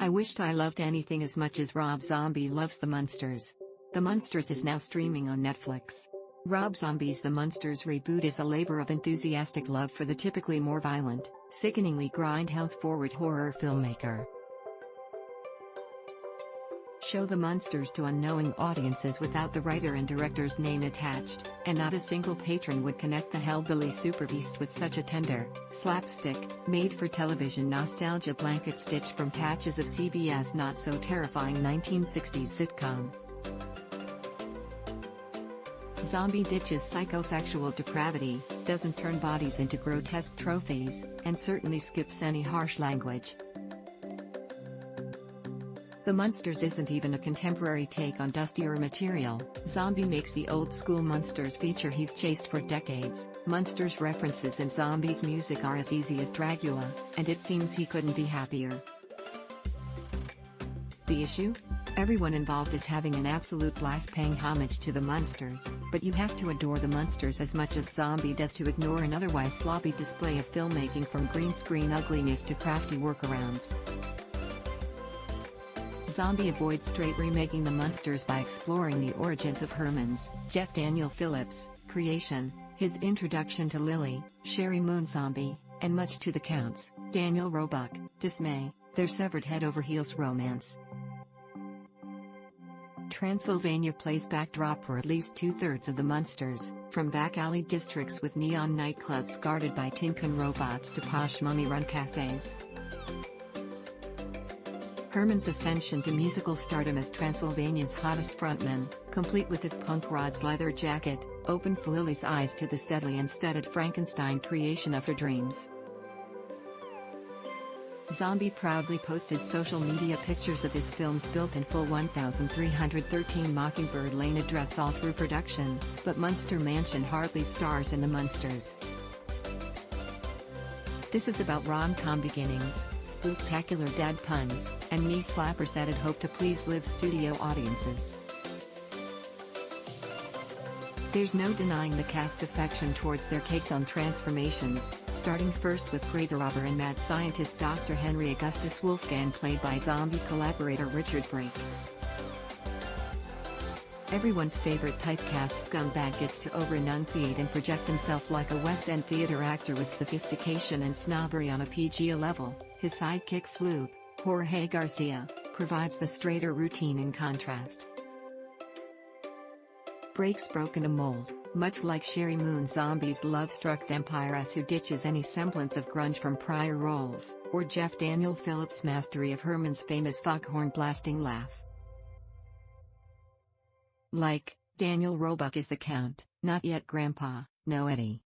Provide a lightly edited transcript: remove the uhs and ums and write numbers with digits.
I wished I loved anything as much as Rob Zombie loves The Munsters. The Munsters is now streaming on Netflix. Rob Zombie's The Munsters reboot is a labor of enthusiastic love for the typically more violent, sickeningly grindhouse-forward horror filmmaker. Show The Munsters to unknowing audiences without the writer and director's name attached, and not a single patron would connect the hellbilly superbeast with such a tender, slapstick, made-for-television nostalgia blanket stitched from patches of CBS' not-so-terrifying 1960s sitcom. Zombie ditches psychosexual depravity, doesn't turn bodies into grotesque trophies, and certainly skips any harsh language. The Munsters isn't even a contemporary take on dustier material. Zombie makes the old-school Munsters feature he's chased for decades. Munsters references in Zombie's music are as easy as Dragula, and it seems he couldn't be happier. The issue? Everyone involved is having an absolute blast paying homage to the Munsters, but you have to adore the Munsters as much as Zombie does to ignore an otherwise sloppy display of filmmaking from green screen ugliness to crafty workarounds. Zombie avoids straight remaking the Munsters by exploring the origins of Herman's, Jeff Daniel Phillips, creation, his introduction to Lily, Sherry Moon Zombie, and much to the Count's, Daniel Roebuck, dismay, their severed head-over-heels romance. Transylvania plays backdrop for at least two-thirds of the Munsters, from back-alley districts with neon nightclubs guarded by Tinkin robots to posh mummy-run cafes. Herman's ascension to musical stardom as Transylvania's hottest frontman, complete with his punk rod's leather jacket, opens Lily's eyes to this deadly and studded Frankenstein creation of her dreams. Zombie proudly posted social media pictures of his film's built-in full 1313 Mockingbird Lane address all through production, but Munster Mansion hardly stars in The Munsters. This is about rom-com beginnings, spooktacular dad puns, and knee-slappers that had hoped to please live studio audiences. There's no denying the cast's affection towards their caked-on transformations, starting first with great robber and mad scientist Dr. Henry Augustus Wolfgang played by Zombie collaborator Richard Brake. Everyone's favorite typecast scumbag gets to over-enunciate and project himself like a West End theater actor with sophistication and snobbery on a PG level. His sidekick Floob, Jorge Garcia, provides the straighter routine in contrast. Brake's broken a mold, much like Sherry Moon Zombie's love-struck vampiress who ditches any semblance of grunge from prior roles, or Jeff Daniel Phillips' mastery of Herman's famous foghorn blasting laugh. Like, Daniel Roebuck is the Count, not yet Grandpa, no Eddie.